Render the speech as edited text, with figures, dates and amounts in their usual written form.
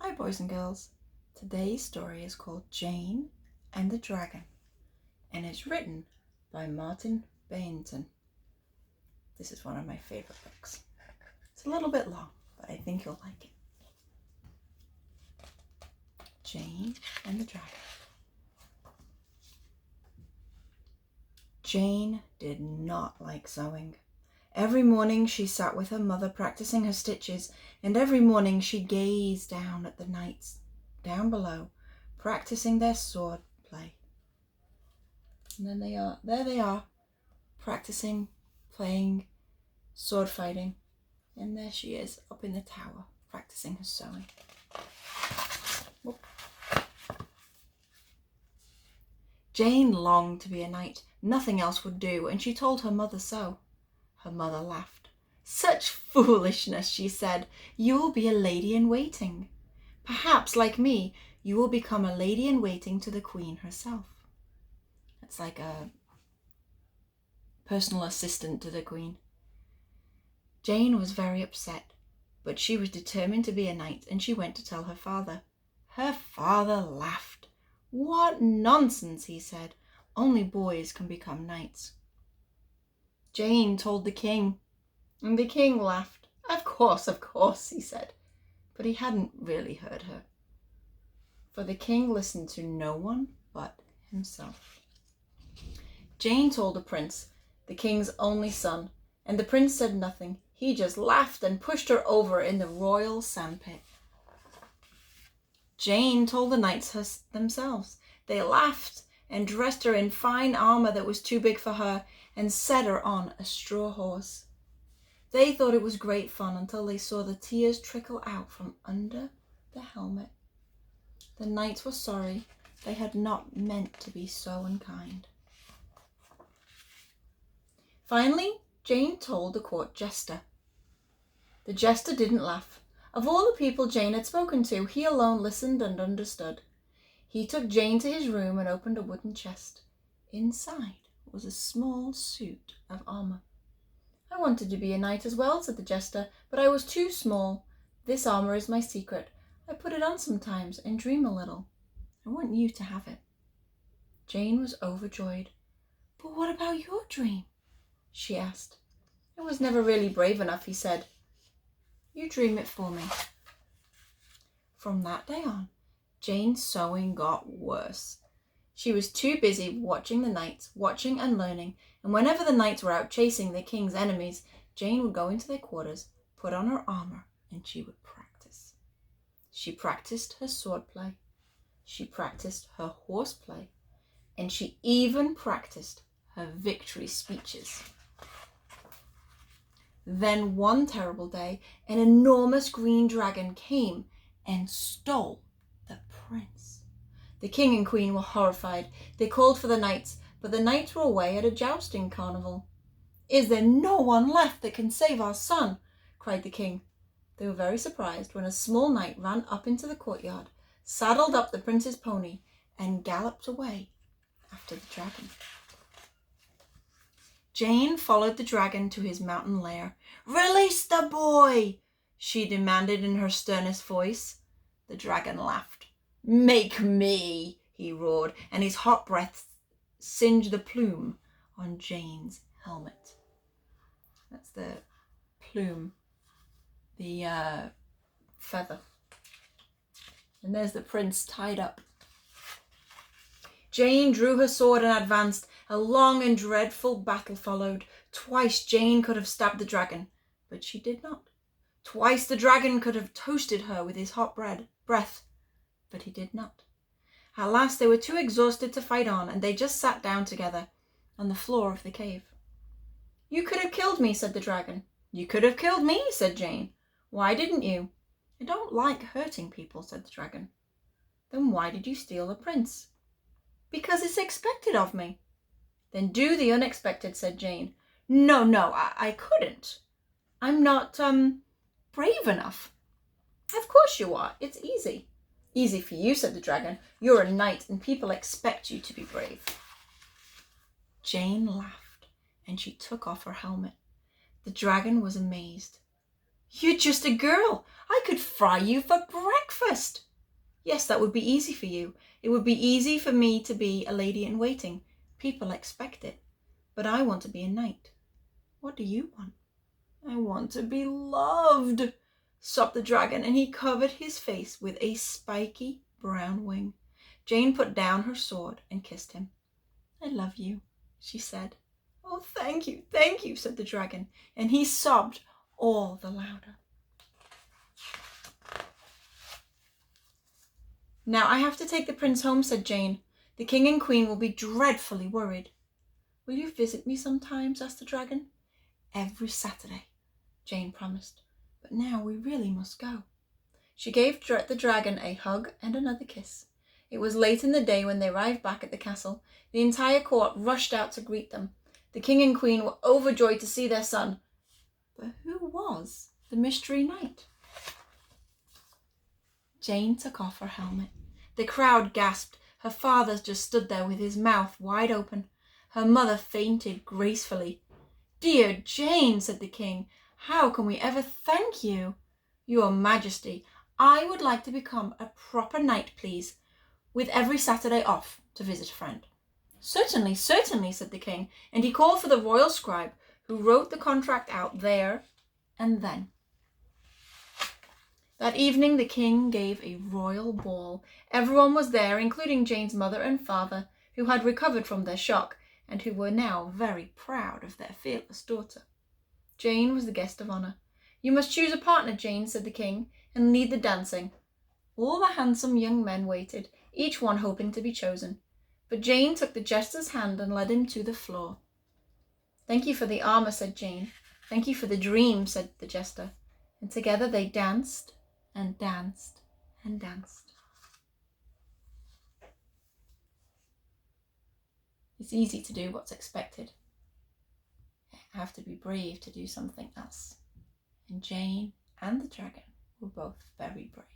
Hi boys and girls. Today's story is called Jane and the Dragon and it's written by Martin Baynton. This is one of my favorite books. It's a little bit long, but I think you'll like it. Jane and the Dragon. Jane did not like sewing. Every morning she sat with her mother practicing her stitches, and every morning she gazed down at the knights down below, practicing their sword play. And then there they are, practicing, playing, sword fighting. And there she is, up in the tower, practicing her sewing. Whoop. Jane longed to be a knight. Nothing else would do, and she told her mother so. Her mother laughed. "Such foolishness," she said. "You will be a lady in waiting. Perhaps, like me, you will become a lady in waiting to the Queen herself." It's like a personal assistant to the Queen. Jane was very upset, but she was determined to be a knight, and she went to tell her father. Her father laughed. "What nonsense," he said. "Only boys can become knights." Jane told the king, and the king laughed. Of course, he said. But he hadn't really heard her, for the king listened to no one but himself. Jane told the prince, the king's only son, and the prince said nothing. He just laughed and pushed her over in the royal sandpit. Jane told the knights themselves. They laughed and dressed her in fine armor that was too big for her and set her on a straw horse. They thought it was great fun until they saw the tears trickle out from under the helmet. The knights were sorry. They had not meant to be so unkind. Finally, Jane told the court jester. The jester didn't laugh. Of all the people Jane had spoken to, he alone listened and understood. He took Jane to his room and opened a wooden chest. Inside was a small suit of armor. "I wanted to be a knight as well," said the jester, "but I was too small. This armor is my secret. I put it on sometimes and dream a little. I want you to have it." Jane was overjoyed. "But what about your dream?" she asked. "I was never really brave enough," he said. "You dream it for me." From that day on, Jane's sewing got worse. She was too busy watching the knights, watching and learning, and whenever the knights were out chasing the king's enemies, Jane would go into their quarters, put on her armor, and she would practice. She practiced her sword play. She practiced her horse play, and she even practiced her victory speeches. Then one terrible day, an enormous green dragon came and stole the prince. The king and queen were horrified. They called for the knights, but the knights were away at a jousting carnival. "Is there no one left that can save our son?" cried the king. They were very surprised when a small knight ran up into the courtyard, saddled up the prince's pony, and galloped away after the dragon. Jane followed the dragon to his mountain lair. "Release the boy!" she demanded in her sternest voice. The dragon laughed. "Make me!" he roared, and his hot breath singed the plume on Jane's helmet. That's the plume, the feather. And there's the prince tied up. Jane drew her sword and advanced. A long and dreadful battle followed. Twice Jane could have stabbed the dragon, but she did not. Twice the dragon could have toasted her with his hot breath, but he did not. At last they were too exhausted to fight on, and they just sat down together on the floor of the cave. "You could have killed me," said the dragon. "You could have killed me," said Jane. "Why didn't you?" "I don't like hurting people," said the dragon. "Then why did you steal the prince?" "Because it's expected of me." "Then do the unexpected," said Jane. No, I couldn't. I'm not, brave enough." "Of course you are. It's easy." "Easy for you," said the dragon. "You're a knight and people expect you to be brave." Jane laughed and she took off her helmet. The dragon was amazed. You're just a girl. I could fry you for breakfast. Yes, that would be easy for you. It would be easy for me to be a lady in waiting. People expect it. But I want to be a knight. What do you want? I want to be loved, sobbed the dragon, and he covered his face with a spiky brown wing. Jane put down her sword and kissed him. I love you, she said. Oh, thank you, said the dragon, and he sobbed all the louder. Now I have to take the prince home, said Jane. The king and queen will be dreadfully worried. Will you visit me sometimes? Asked the dragon. Every Saturday, Jane promised. But now we really must go. She gave the dragon a hug and another kiss. It was late in the day when they arrived back at the castle. The entire court rushed out to greet them. The king and queen were overjoyed to see their son. But who was the mystery knight? Jane took off her helmet. The crowd gasped. Her father just stood there with his mouth wide open. Her mother fainted gracefully. Dear Jane, said the king, how can we ever thank you? Your Majesty, I would like to become a proper knight, please, with every Saturday off to visit a friend. Certainly, said the king, and he called for the royal scribe, who wrote the contract out there and then. That evening the king gave a royal ball. Everyone was there, including Jane's mother and father, who had recovered from their shock, and who were now very proud of their fearless daughter. Jane was the guest of honour. You must choose a partner, Jane, said the king, and lead the dancing. All the handsome young men waited, each one hoping to be chosen. But Jane took the jester's hand and led him to the floor. Thank you for the armour, said Jane. Thank you for the dream, said the jester. And together they danced and danced and danced. It's easy to do what's expected. I have to be brave to do something else. And Jane and the dragon were both very brave.